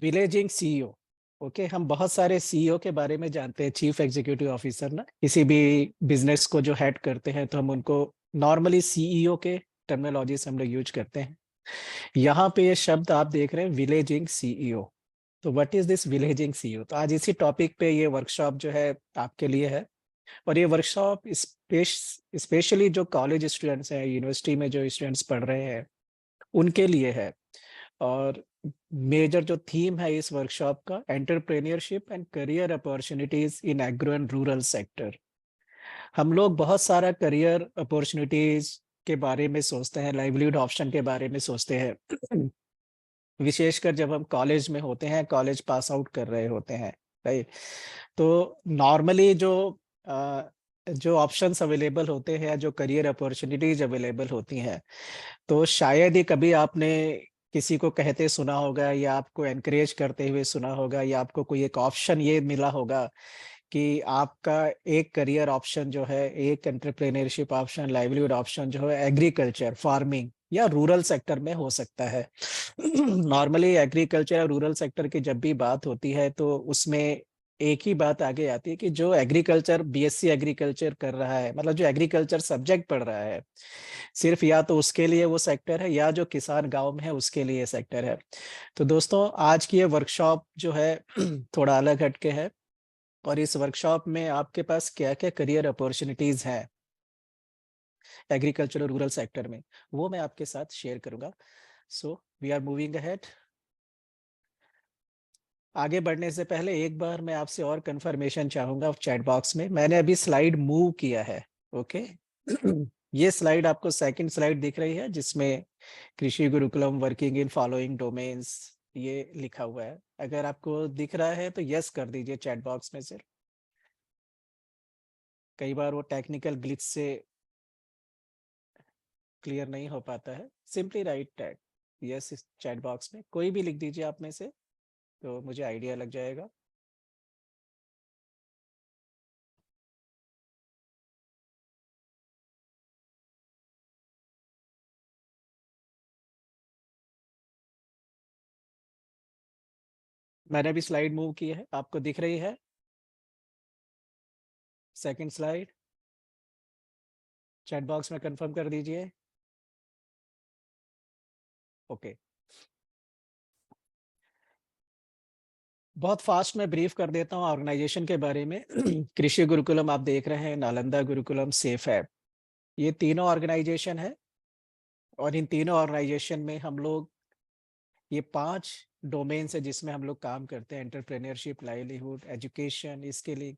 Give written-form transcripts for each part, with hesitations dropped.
विलेजिंग CEO. Okay, हम बहुत सारे सीईओ के बारे में जानते हैं, चीफ एग्जीक्यूटिव ऑफिसर ना, किसी भी बिजनेस को जो हेड करते हैं तो हम उनको नॉर्मली सीईओ के टर्मिनोलॉजी से हम लोग यूज करते हैं। यहाँ पे ये शब्द आप देख रहे हैं, विलेजिंग सीईओ। तो व्हाट इज दिस विलेजिंग सीईओ? तो आज इसी टॉपिक पे ये वर्कशॉप जो है आपके लिए है। और ये वर्कशॉप स्पेशली जो कॉलेज स्टूडेंट्स हैं, यूनिवर्सिटी में जो स्टूडेंट्स पढ़ रहे हैं उनके लिए है। और मेजर जो थीम है इस वर्कशॉप का, entrepreneurship and career opportunities in agro and rural sector. हम लोग बहुत सारा करियर अपॉर्चुनिटीज के बारे में सोचते हैं, लाइवलीहुड ऑप्शन के बारे में सोचते हैं विशेषकर जब हम कॉलेज में होते हैं, कॉलेज पास आउट कर रहे होते हैं, राइट। तो नॉर्मली जो ऑप्शंस अवेलेबल होते हैं, जो करियर अपॉर्चुनिटीज अवेलेबल होती हैं, तो शायद ही कभी आपने किसी को कहते सुना होगा या आपको एनकरेज करते हुए सुना होगा या आपको कोई एक ऑप्शन ये मिला होगा कि आपका एक करियर ऑप्शन जो है, एक एंटरप्रेन्योरशिप ऑप्शन, लाइवलीहुड ऑप्शन जो है एग्रीकल्चर, फार्मिंग या रूरल सेक्टर में हो सकता है। नॉर्मली एग्रीकल्चर या रूरल सेक्टर की जब भी बात होती है तो उसमें एक ही बात आगे आती है कि जो एग्रीकल्चर, बीएससी एग्रीकल्चर कर रहा है, मतलब जो एग्रीकल्चर सब्जेक्ट पढ़ रहा है, सिर्फ या तो उसके लिए वो सेक्टर है या जो किसान गांव में है उसके लिए सेक्टर है। तो दोस्तों, आज की ये वर्कशॉप जो है थोड़ा अलग हटके है। और इस वर्कशॉप में आपके पास क्या क्या करियर अपॉर्चुनिटीज हैं एग्रीकल्चर और रूरल सेक्टर में, वो मैं आपके साथ शेयर करूंगा। So we are moving ahead. आगे बढ़ने से पहले एक बार मैं आपसे और कंफर्मेशन चाहूंगा। चैट बॉक्स में मैंने अभी स्लाइड मूव किया है। ओके ये स्लाइड आपको सेकंड स्लाइड दिख रही है जिसमें कृषि Gurukulam working in following domains ये लिखा हुआ है। अगर आपको दिख रहा है तो यस कर दीजिए चैट बॉक्स में से। कई बार वो टेक्निकल ग्लिच से क्लियर नहीं हो पाता है। सिंपली राइट टैग यस इस चैट बॉक्स में, कोई भी लिख दीजिए आप में से तो मुझे आइडिया लग जाएगा। मैंने भी स्लाइड मूव की है, आपको दिख रही है सेकंड स्लाइड? चैट बॉक्स में कंफर्म कर दीजिए। ओके, बहुत फास्ट में ब्रीफ कर देता हूँ ऑर्गेनाइजेशन के बारे में। कृषि गुरुकुलम आप देख रहे हैं, नालंदा गुरुकुलम, सेफ है, ये तीनों ऑर्गेनाइजेशन है। और इन तीनों ऑर्गेनाइजेशन में हम लोग ये 5 डोमेन्स है जिसमें हम लोग काम करते हैं: एंटरप्रेन्योरशिप, लाइवलीहुड, एजुकेशन, इसके लिए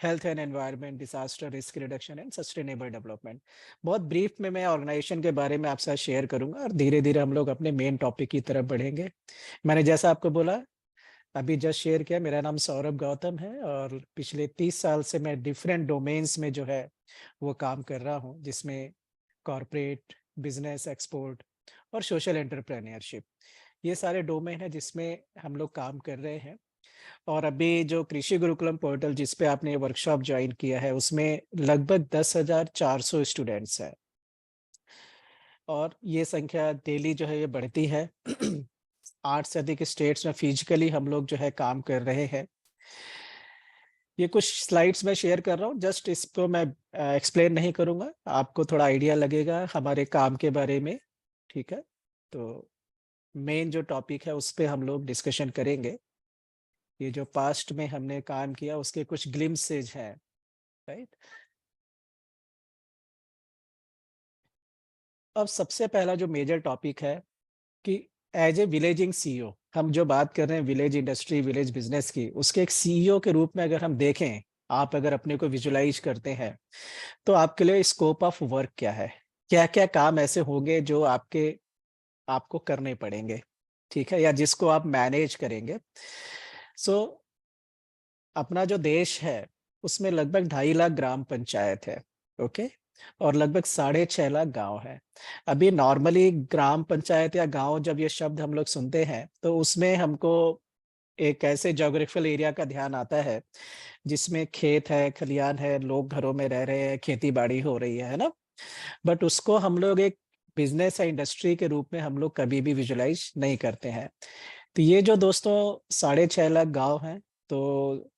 health and environment, disaster risk reduction and sustainable development. बहुत ब्रीफ में मैं ऑर्गेनाइजेशन के बारे में आपसे शेयर करूंगा और धीरे धीरे हम लोग अपने मेन टॉपिक की तरफ बढ़ेंगे। मैंने जैसा आपको बोला, अभी जस्ट शेयर किया, मेरा नाम सौरभ गौतम है और पिछले 30 साल से मैं डिफरेंट डोमेन्स में जो है वो काम कर रहा हूँ, जिसमें कॉरपोरेट, बिजनेस, एक्सपोर्ट और सोशल एंटरप्रेन्योरशिप, ये सारे डोमेन है जिसमें हम लोग काम कर रहे हैं। और अभी जो कृषि गुरुकुलम पोर्टल जिस पे आपने वर्कशॉप ज्वाइन किया है उसमें लगभग 10,400 स्टूडेंट्स हैं। और ये संख्या डेली जो है ये बढ़ती है। 8 से अधिक स्टेट्स में फिजिकली हम लोग जो है काम कर रहे हैं। ये कुछ स्लाइड्स में शेयर कर रहा हूँ, जस्ट इसको मैं एक्सप्लेन नहीं करूंगा, आपको थोड़ा आइडिया लगेगा हमारे काम के बारे में। ठीक है, तो मेन जो टॉपिक है उस पे हम लोग डिस्कशन करेंगे। ये जो पास्ट में हमने काम किया उसके कुछ ग्लिम्सेज हैं, राइट। अब सबसे पहला जो मेजर टॉपिक है कि एज ए विलेजिंग सीईओ, हम जो बात कर रहे हैं विलेज इंडस्ट्री, विलेज बिजनेस की, उसके एक सीईओ के रूप में अगर हम देखें, आप अगर अपने को विजुलाइज करते हैं तो आपके लिए स्कोप ऑफ वर्क क्या है, क्या क्या काम ऐसे होंगे जो आपको करने पड़ेंगे, ठीक है, या जिसको आप मैनेज करेंगे। सो अपना जो देश है उसमें लगभग 2.5 लाख ग्राम पंचायत है। ओके, और लगभग 6.5 लाख गांव है। अभी नॉर्मली ग्राम पंचायत या गांव, जब ये शब्द हम लोग सुनते हैं तो उसमें हमको एक ऐसे जोग्राफिकल एरिया का ध्यान आता है जिसमें खेत है, खलियान है, लोग घरों में रह रहे हैं, खेती बाड़ी हो रही है ना। बट उसको हम लोग एक बिजनेस या इंडस्ट्री के रूप में हम लोग कभी भी विजुलाइज नहीं करते हैं। तो ये जो दोस्तों 6.5 लाख गांव हैं, तो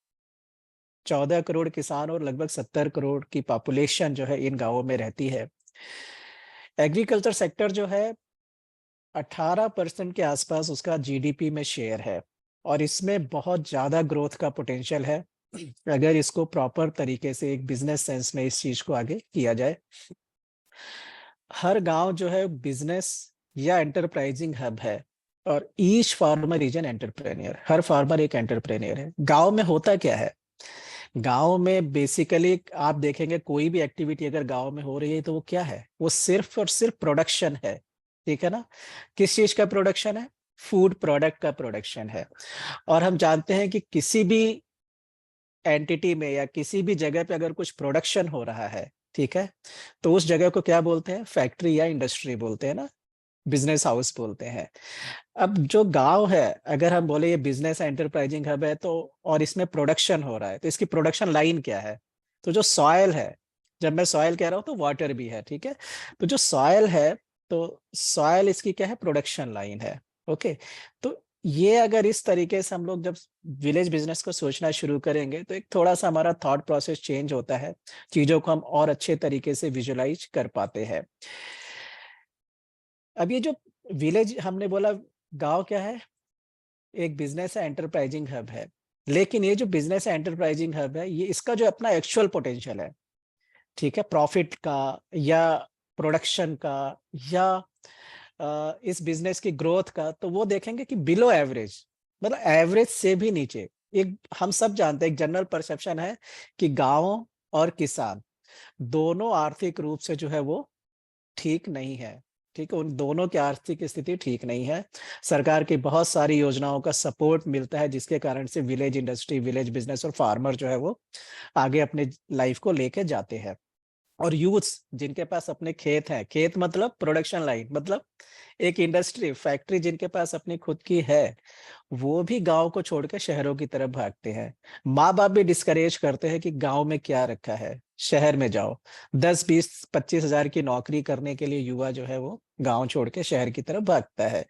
14 करोड़ किसान और लगभग 70 करोड़ की पॉपुलेशन जो है इन गांवों में रहती है। एग्रीकल्चर सेक्टर जो है 18% के आसपास उसका जीडीपी में शेयर है, और इसमें बहुत ज्यादा ग्रोथ का पोटेंशियल है अगर इसको प्रॉपर तरीके से एक बिजनेस सेंस में इस चीज को आगे किया जाए। हर गांव जो है बिजनेस या एंटरप्राइजिंग हब है, और each farmer is an entrepreneur. Her farmer एक एंटरप्रेन्योर है। गांव में होता क्या है, गांव में बेसिकली आप देखेंगे कोई भी एक्टिविटी अगर गांव में हो रही है तो वो क्या है, वो सिर्फ और सिर्फ प्रोडक्शन है। ठीक है ना। किस चीज का प्रोडक्शन है, फूड प्रोडक्ट का प्रोडक्शन है। और हम जानते हैं कि किसी भी एंटिटी में या किसी भी जगह पे अगर कुछ प्रोडक्शन हो रहा है, ठीक है, तो उस जगह को क्या बोलते हैं, फैक्ट्री या इंडस्ट्री बोलते हैं ना, बिजनेस हाउस बोलते हैं। अब जो गांव है, अगर हम बोले ये बिजनेस एंटरप्राइजिंग हब है, तो और इसमें प्रोडक्शन हो रहा है, तो इसकी प्रोडक्शन लाइन क्या है, तो जो सॉयल है, जब मैं सॉयल कह रहा हूं तो वाटर भी है, ठीक है, तो जो सॉयल है, तो सॉयल इसकी क्या है, प्रोडक्शन लाइन है। ओके। तो ये अगर इस तरीके से हम लोग जब विलेज बिजनेस को सोचना शुरू करेंगे, तो एक थोड़ा सा हमारा थॉट प्रोसेस चेंज होता है, चीजों को हम और अच्छे तरीके से विजुलाइज कर पाते हैं। अब ये जो विलेज हमने बोला, गांव क्या है, एक बिजनेस है, एंटरप्राइजिंग हब है। लेकिन ये जो बिजनेस एंटरप्राइजिंग हब है, ये इसका जो अपना एक्चुअल पोटेंशियल है, ठीक है, प्रॉफिट का या प्रोडक्शन का या इस बिजनेस की ग्रोथ का, तो वो देखेंगे कि बिलो एवरेज, मतलब एवरेज से भी नीचे। एक हम सब जानते हैं, एक जनरल परसेप्शन है कि गांव और किसान दोनों आर्थिक रूप से जो है वो ठीक नहीं है। ठीक है, उन दोनों की आर्थिक स्थिति ठीक नहीं है। सरकार की बहुत सारी योजनाओं का सपोर्ट मिलता है, जिसके कारण से विलेज इंडस्ट्री, विलेज बिजनेस और फार्मर जो है वो आगे अपने लाइफ को लेके जाते हैं। और यूथ्स जिनके पास अपने खेत हैं, खेत मतलब प्रोडक्शन लाइन, मतलब एक इंडस्ट्री, फैक्ट्री जिनके पास अपनी खुद की है, वो भी गांव को छोड़ के शहरों की तरफ भागते हैं। माँ बाप भी डिस्करेज करते हैं कि गांव में क्या रखा है, शहर में जाओ। 10, 20, 25 हजार की नौकरी करने के लिए युवा जो है वो गांव छोड़ के शहर की तरफ भागता है।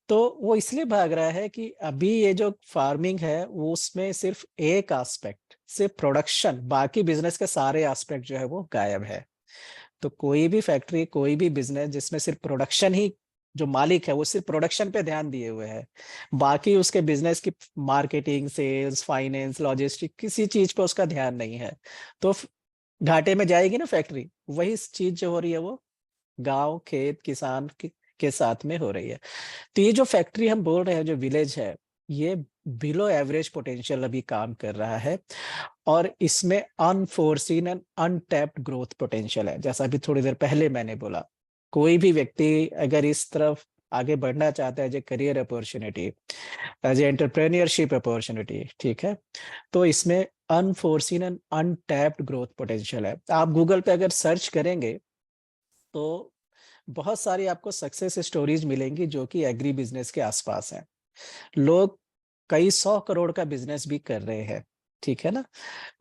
तो वो इसलिए भाग रहा है कि अभी ये जो फार्मिंग है वो उसमें सिर्फ एक एस्पेक्ट, सिर्फ प्रोडक्शन, बाकी बिजनेस के सारे एस्पेक्ट जो है वो गायब है। तो कोई भी फैक्ट्री, कोई भी बिजनेस जिसमें सिर्फ प्रोडक्शन ही, जो मालिक है वो सिर्फ प्रोडक्शन पे ध्यान दिए हुए है, बाकी उसके बिजनेस की मार्केटिंग, सेल्स, फाइनेंस, लॉजिस्टिक, किसी चीज पे उसका ध्यान नहीं है, तो घाटे में जाएगी ना फैक्ट्री। वही चीज जो हो रही है वो गांव, खेत, किसान के साथ में हो रही है। तो ये जो फैक्ट्री हम बोल रहे हैं, जो विलेज है, ये बिलो एवरेज पोटेंशियल अभी काम कर रहा है, और इसमें unforeseen and untapped growth potential है। जैसा अभी थोड़ी देर पहले मैंने बोला, कोई भी व्यक्ति अगर इस तरफ आगे बढ़ना चाहता है, as a career opportunity, as a entrepreneurship opportunity, ठीक है, तो इसमें unforeseen and untapped growth potential है। आप गूगल पे अगर सर्च करेंगे तो बहुत सारी आपको सक्सेस स्टोरीज मिलेंगी जो कि एग्री बिजनेस के आसपास हैं। लोग कई 100 करोड़ का बिजनेस भी कर रहे हैं, ठीक है ना।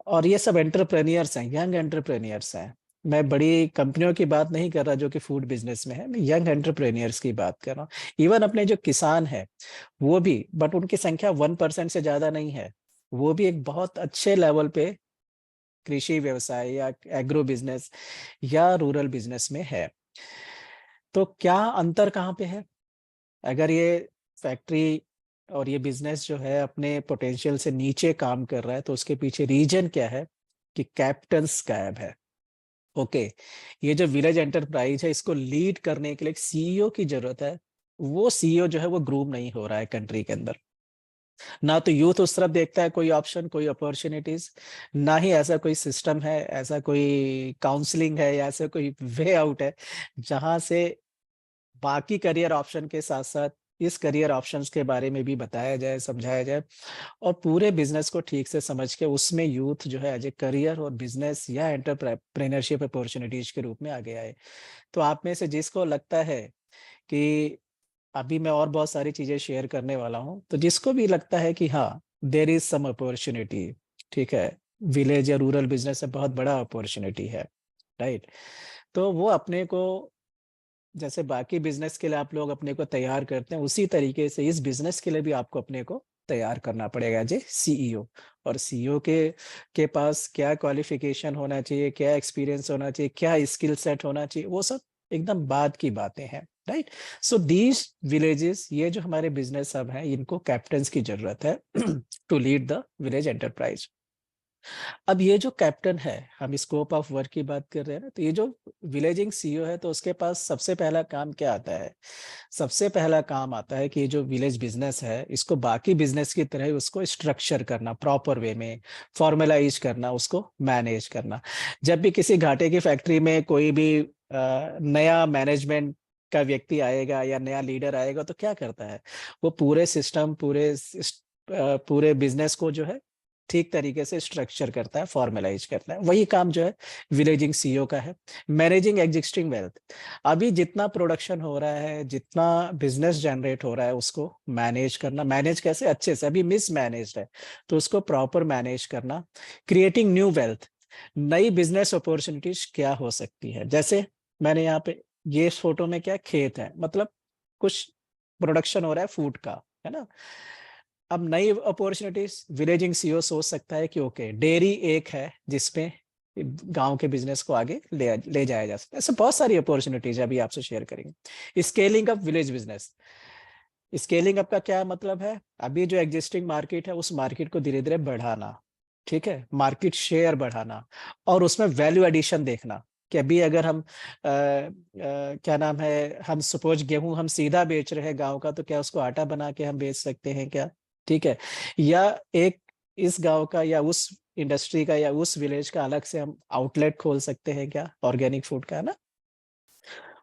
और ये सब एंटरप्रेन्योर्स हैं, यंग एंटरप्रेन्योर्स हैं। मैं बड़ी कंपनियों की बात नहीं कर रहा जो कि फूड बिजनेस में है, मैं यंग एंटरप्रेन्योर्स की बात कर रहा हूँ। इवन अपने जो किसान है वो भी, बट उनकी संख्या 1% से ज्यादा नहीं है। वो भी एक बहुत अच्छे लेवल पे कृषि व्यवसाय या एग्रो बिजनेस या रूरल बिजनेस में है। तो क्या अंतर कहाँ पे है, अगर ये फैक्ट्री और ये बिजनेस जो है अपने पोटेंशियल से नीचे काम कर रहा है, तो उसके पीछे रीजन क्या है, कि कैपिटल्स गायब है। ओके। ये जो विलेज एंटरप्राइज है, इसको लीड करने के लिए एक सीईओ की जरूरत है। वो सीईओ जो है वो ग्रूम नहीं हो रहा है कंट्री के अंदर। ना तो यूथ उस तरफ देखता है कोई ऑप्शन, कोई अपॉर्चुनिटीज, ना ही ऐसा कोई सिस्टम है, ऐसा कोई काउंसलिंग है या ऐसा कोई वे आउट है जहां से बाकी करियर ऑप्शन के साथ साथ इस करियर ऑप्शंस के बारे में भी बताया जाए, समझाया जाए, और पूरे बिजनेस को ठीक से समझ के उसमें यूथ जो है एज ए करियर और बिजनेस या एंटरप्रेन्योरशिप अपॉर्चुनिटीज के रूप में आगे आए। तो आप में से जिसको लगता है कि अभी मैं और बहुत सारी चीजें शेयर करने वाला हूँ, तो जिसको भी लगता है कि हाँ देर इज सम अपॉर्चुनिटी, ठीक है, विलेज या रूरल बिजनेस में बहुत बड़ा अपॉर्चुनिटी है, राइट, तो वो अपने को जैसे बाकी बिजनेस के लिए आप लोग अपने को तैयार करते हैं, उसी तरीके से इस बिजनेस के लिए भी आपको अपने को तैयार करना पड़ेगा जी सीईओ। और सीईओ के पास क्या क्वालिफिकेशन होना चाहिए, क्या एक्सपीरियंस होना चाहिए, क्या स्किल सेट होना चाहिए, वो सब एकदम बाद की बातें हैं, राइट। सो दीज विलेजेस, ये जो हमारे बिजनेस हब हैं, इनको कैप्टन्स की जरूरत है to lead the village enterprise. अब ये जो कैप्टन है, हम स्कोप ऑफ वर्क की बात कर रहे हैं ना, तो ये जो विलेजिंग सीईओ है, तो उसके पास सबसे पहला काम क्या आता है? सबसे पहला काम आता है कि ये जो विलेज बिजनेस है, इसको बाकी बिजनेस की तरह ही उसको स्ट्रक्चर करना, प्रॉपर वे में फॉर्मलाइज करना, उसको मैनेज करना। जब भी किसी घाटे की फैक्ट्री में कोई भी नया मैनेजमेंट का व्यक्ति आएगा या नया लीडर आएगा, तो क्या करता है? वो पूरे सिस्टम, पूरे बिजनेस को जो है ठीक तरीके से स्ट्रक्चर करता है, फॉर्मलाइज करता है। वही काम जो है विलेजिंग सीईओ का है। मैनेजिंग एग्जिस्टिंग वेल्थ, अभी जितना प्रोडक्शन हो रहा है, जितना बिजनेस जनरेट हो रहा है, उसको मैनेज करना। मैनेज कैसे? अच्छे से, अभी मिसमैनेज्ड है तो उसको प्रॉपर मैनेज करना। क्रिएटिंग न्यू वेल्थ, नई बिजनेस अपॉर्चुनिटीज क्या हो सकती है? जैसे मैंने यहाँ पे ये फोटो में क्या खेत है, मतलब कुछ प्रोडक्शन हो रहा है फूड का, है ना। अब नई अपॉर्चुनिटीज विलेजिंग सीईओ सोच सकता है कि ओके, डेयरी एक है जिसपे गांव के बिजनेस को आगे ले जाया जा सकता है। ऐसे बहुत सारी अपॉर्चुनिटीज अभी आपसे शेयर करेंगे। Scaling up village business, scaling up का क्या मतलब है? अभी जो एग्जिस्टिंग मार्केट है, उस मार्केट को धीरे धीरे बढ़ाना, ठीक है, मार्केट शेयर बढ़ाना, और उसमें वैल्यू एडिशन देखना कि अभी अगर हम क्या नाम है, हम सपोज गेहूं हम सीधा बेच रहे हैं गांव का, तो क्या उसको आटा बना के हम बेच सकते हैं क्या? ठीक है। या एक इस गांव का या उस इंडस्ट्री का या उस विलेज का अलग से हम आउटलेट खोल सकते हैं क्या, ऑर्गेनिक फूड का, है ना।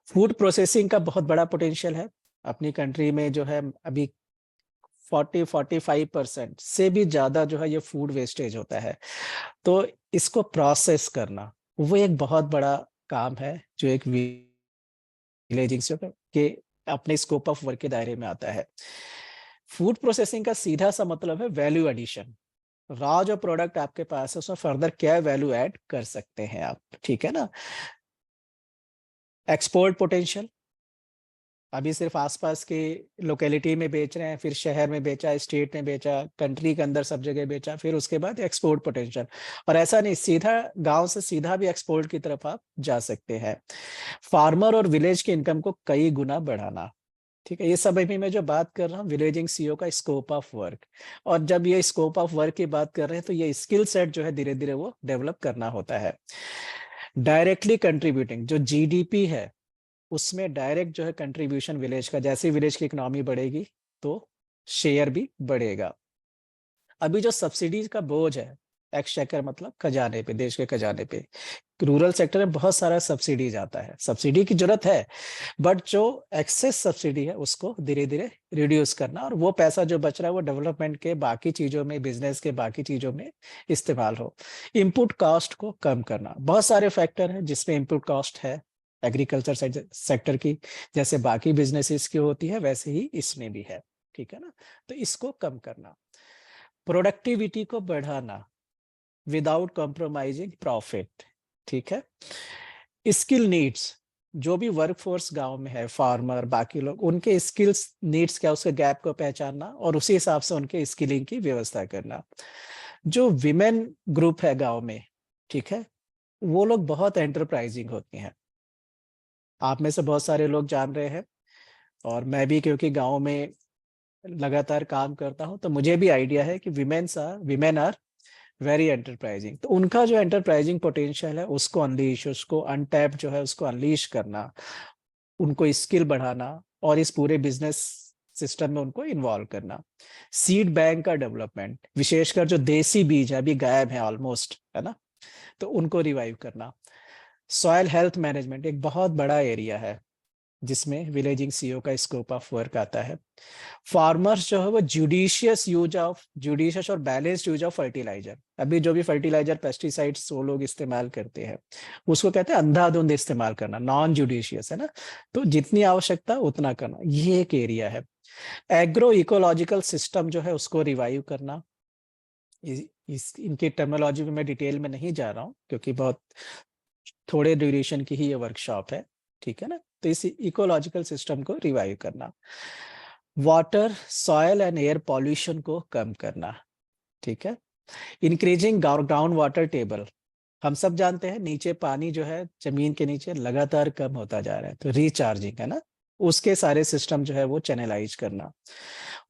फूड प्रोसेसिंग का बहुत बड़ा पोटेंशियल है अपनी कंट्री में, जो है अभी 40-45% से भी ज्यादा जो है ये फूड वेस्टेज होता है। तो इसको प्रोसेस करना, वो एक बहुत बड़ा काम है जो एक विलेजिंग के अपने स्कोप ऑफ वर्क के दायरे में आता है। फूड प्रोसेसिंग का सीधा सा मतलब है वैल्यू एडिशन। रॉ जो प्रोडक्ट आपके पास है, उसमें फर्दर क्या वैल्यू ऐड कर सकते हैं आप, ठीक है ना। एक्सपोर्ट पोटेंशियल, अभी सिर्फ आसपास के लोकेलिटी में बेच रहे हैं, फिर शहर में बेचा, स्टेट में बेचा, कंट्री के अंदर सब जगह बेचा, फिर उसके बाद एक्सपोर्ट पोटेंशियल। और ऐसा नहीं, सीधा गांव से सीधा भी एक्सपोर्ट की तरफ आप जा सकते हैं। फार्मर और विलेज की इनकम को कई गुना बढ़ाना, ठीक है। ये सब अभी मैं जो बात कर रहा हूँ विलेजिंग सीईओ का स्कोप ऑफ वर्क। और जब ये स्कोप ऑफ वर्क की बात कर रहे हैं, तो ये स्किल सेट जो है धीरे धीरे वो डेवलप करना होता है। डायरेक्टली कंट्रीब्यूटिंग, जो जीडीपी है उसमें डायरेक्ट जो है कंट्रीब्यूशन विलेज का, जैसे विलेज की इकोनॉमी बढ़ेगी तो शेयर भी बढ़ेगा। अभी जो सब्सिडीज का बोझ है, एक्सचेकर मतलब खजाने पे, देश के खजाने पे, रूरल सेक्टर में बहुत सारा सब्सिडीज आता है, सब्सिडी की जरूरत है, बट जो एक्सेस सब्सिडी है उसको धीरे धीरे रिड्यूस करना, और वो पैसा जो बच रहा है वो डेवलपमेंट के बाकी चीजों में, बिजनेस के बाकी चीजों में इस्तेमाल हो। इनपुट कॉस्ट को कम करना, बहुत सारे फैक्टर हैं जिसमें इनपुट कॉस्ट है एग्रीकल्चर सेक्टर की, जैसे बाकी बिजनेसेस की होती है वैसे ही इसमें भी है, ठीक है ना। तो इसको कम करना, प्रोडक्टिविटी को बढ़ाना विदाउट कॉम्प्रोमाइजिंग प्रॉफिट, ठीक है। स्किल नीड्स, जो भी वर्कफोर्स गांव में है, फार्मर, बाकी लोग, उनके स्किल्स नीड्स क्या, उसके गैप को पहचानना और उसी हिसाब से उनके स्किलिंग की व्यवस्था करना। जो विमेन ग्रुप है गांव में, ठीक है, वो लोग बहुत एंटरप्राइजिंग होती हैं। आप में से बहुत सारे लोग जान रहे हैं, और मैं भी क्योंकि गांव में लगातार काम करता हूं, तो मुझे भी आइडिया है कि विमेन आर वेरी एंटरप्राइजिंग। तो उनका जो एंटरप्राइजिंग पोटेंशियल है उसको अनलीश, उसको अनटैप जो है उसको अनलीश करना, उनको स्किल बढ़ाना, और इस पूरे बिजनेस सिस्टम में उनको इन्वॉल्व करना। सीड बैंक का डेवलपमेंट, विशेषकर जो देसी बीज है अभी गायब है ऑलमोस्ट, है ना, तो उनको रिवाइव करना। सॉइल हेल्थ मैनेजमेंट एक बहुत बड़ा एरिया है जिसमें विलेजिंग सीईओ का स्कोप ऑफ वर्क आता है। फार्मर्स जो है वो जुडिशियस और बैलेंस्ड यूज ऑफ फर्टिलाइजर, अभी जो भी फर्टिलाइजर पेस्टिसाइड्स वो लोग इस्तेमाल करते हैं उसको कहते हैं अंधाधुंध इस्तेमाल करना, नॉन जुडिशियस, है ना। तो जितनी आवश्यकता उतना करना, ये एक एरिया है। एग्रो इकोलॉजिकल सिस्टम जो है उसको रिवाइव करना। इनकी टर्मिनोलॉजी में मैं डिटेल में नहीं जा रहा हूँ क्योंकि बहुत थोड़े ड्यूरेशन की ही ये वर्कशॉप है। ठीक है ना। तो इस इकोलॉजिकल सिस्टम को रिवाइव करना, water soil and air pollution को कम करना, ठीक है। इंक्रीजिंग ग्राउंड वाटर टेबल, हम सब जानते हैं नीचे पानी जो है जमीन के नीचे लगातार कम होता जा रहा है, तो रिचार्जिंग है ना, उसके सारे सिस्टम जो है वो चैनलाइज करना।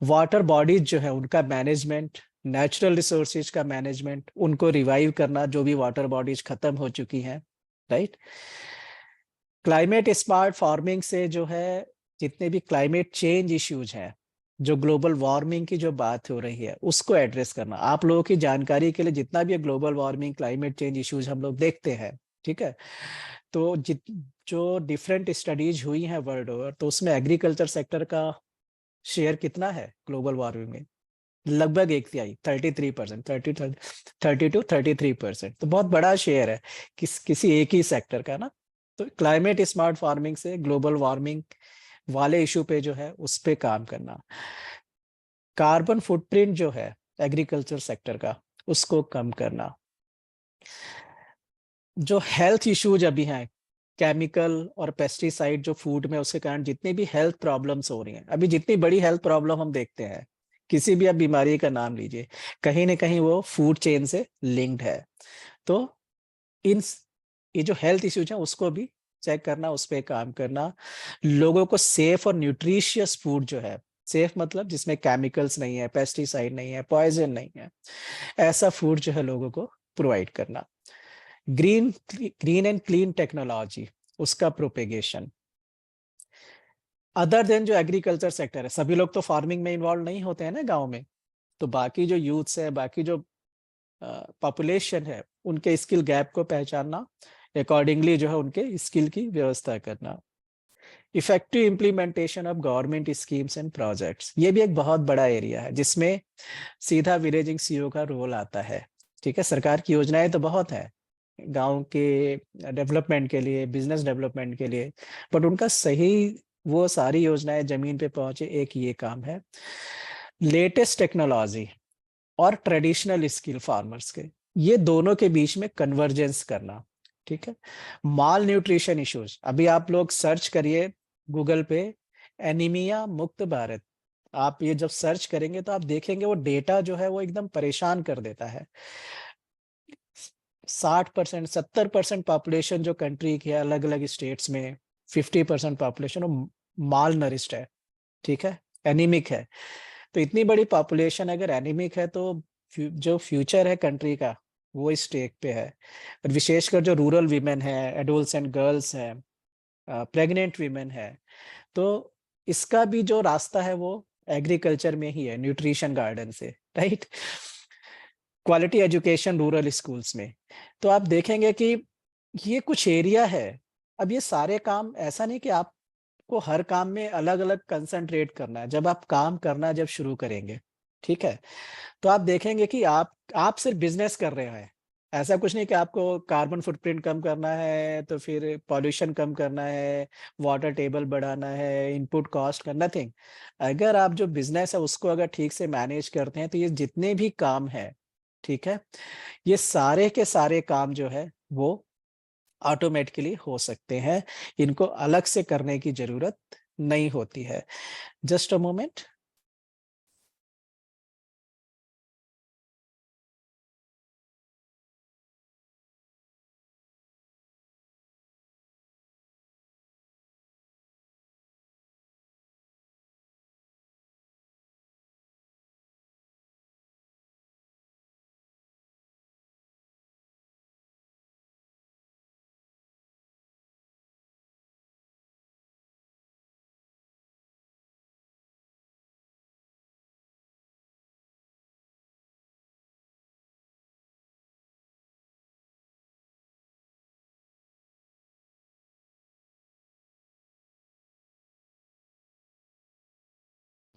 वाटर बॉडीज जो है उनका मैनेजमेंट, नेचुरल रिसोर्सेज का मैनेजमेंट, उनको रिवाइव करना जो भी वाटर बॉडीज खत्म हो चुकी हैं, राइट। क्लाइमेट स्मार्ट फार्मिंग से जो है जितने भी क्लाइमेट चेंज इश्यूज हैं, जो ग्लोबल वार्मिंग की जो बात हो रही है उसको एड्रेस करना। आप लोगों की जानकारी के लिए जितना भी global warming climate change issues हम लोग देखते हैं, ठीक है, तो जो डिफरेंट स्टडीज हुई हैं वर्ल्ड ओवर, तो उसमें एग्रीकल्चर सेक्टर का शेयर कितना है ग्लोबल वार्मिंग में? लगभग एक तिहाई, 33%, 32-33%, तो बहुत बड़ा शेयर है किसी एक ही सेक्टर का ना। तो क्लाइमेट स्मार्ट फार्मिंग से ग्लोबल वार्मिंग वाले इशू पे जो है उस पे काम करना। कार्बन फुटप्रिंट जो है एग्रीकल्चर सेक्टर का, उसको कम करना। जो हेल्थ इश्यूज अभी हैं, केमिकल और पेस्टिसाइड जो फूड में, उसके कारण जितनी भी हेल्थ प्रॉब्लम्स हो रही हैं, अभी जितनी बड़ी हेल्थ प्रॉब्लम हम देखते हैं, किसी भी आप बीमारी का नाम लीजिए, कहीं ना कहीं वो फूड चेन से लिंक्ड है। तो इन ये जो हेल्थ इश्यूज हैं उसको भी चेक करना, उस पर काम करना। लोगों को सेफ और न्यूट्रिशियस फूड जो है, सेफ मतलब जिसमें केमिकल्स नहीं है, पेस्टिसाइड नहीं है, पॉइजन नहीं है, ऐसा फूड जो है लोगों को प्रोवाइड करना। Green green and clean technology, उसका प्रोपेगेशन। अदर देन जो एग्रीकल्चर सेक्टर है, सभी लोग तो फार्मिंग में इन्वॉल्व नहीं होते हैं ना गांव में, तो बाकी जो यूथ्स है, बाकी जो पॉपुलेशन है, उनके स्किल गैप को पहचानना, अकॉर्डिंगली जो है उनके स्किल की व्यवस्था करना। Effective implementation of government schemes and projects, ये भी एक बहुत बड़ा एरिया है जिसमें सीधा विलेजिंग सीईओ का रोल आता है, ठीक है। सरकार की योजनाएं तो बहुत है गांव के डेवलपमेंट के लिए, बिजनेस डेवलपमेंट के लिए, बट उनका सही वो सारी योजनाएं जमीन पे पहुंचे, एक ये काम है। लेटेस्ट टेक्नोलॉजी और ट्रेडिशनल स्किल फार्मर्स के, ये दोनों के बीच में कन्वर्जेंस करना, ठीक है। माल न्यूट्रिशन इश्यूज, अभी आप लोग सर्च करिए गूगल पे, एनीमिया मुक्त भारत, आप ये जब सर्च करेंगे तो आप देखेंगे वो डेटा जो है वो एकदम परेशान कर देता है। 60%, 70% पॉपुलेशन जो कंट्री की है अलग अलग स्टेट्स में, 50% पॉपुलेशन माल नरिश्ड है, ठीक है, एनीमिक है। तो इतनी बड़ी पॉपुलेशन अगर एनीमिक है, तो जो फ्यूचर है कंट्री का वो स्टेक पे है। और विशेषकर जो रूरल वीमेन है, एडल्ट्स एंड गर्ल्स है, प्रेग्नेंट वीमेन है, तो इसका भी जो रास्ता है वो एग्रीकल्चर में ही है, न्यूट्रिशन गार्डन से, right. Quality education rural schools में, तो आप देखेंगे कि ये कुछ एरिया है। अब ये सारे काम ऐसा नहीं कि आपको हर काम में अलग अलग कंसंट्रेट करना है, जब आप काम करना जब शुरू करेंगे, ठीक है, तो आप देखेंगे कि आप सिर्फ बिजनेस कर रहे हैं। ऐसा कुछ नहीं कि आपको कार्बन फुटप्रिंट कम करना है, तो फिर पॉल्यूशन कम करना है, वाटर टेबल बढ़ाना है, इनपुट कॉस्ट का, नथिंग। अगर आप जो बिजनेस है उसको अगर ठीक से मैनेज करते हैं, तो ये जितने भी काम है, ठीक है, ये सारे के सारे काम जो है वो ऑटोमेटिकली हो सकते हैं, इनको अलग से करने की जरूरत नहीं होती है। Just a moment.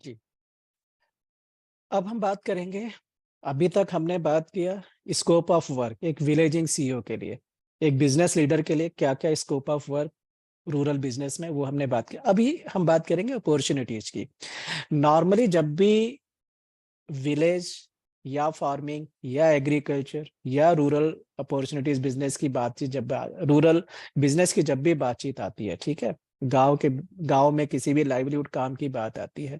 जी, अब हम बात करेंगे, अभी तक हमने बात किया स्कोप ऑफ वर्क एक विलेजिंग सीईओ के लिए, एक बिजनेस लीडर के लिए क्या क्या scope of work rural business में, वो हमने बात की। अभी हम बात करेंगे अपॉर्चुनिटीज की। नॉर्मली जब भी विलेज या फार्मिंग या एग्रीकल्चर या रूरल अपॉर्चुनिटीज बिजनेस की बातचीत, जब रूरल बिजनेस की जब भी बातचीत आती है, ठीक है, गांव में किसी भी लाइवलीहुड काम की बात आती है,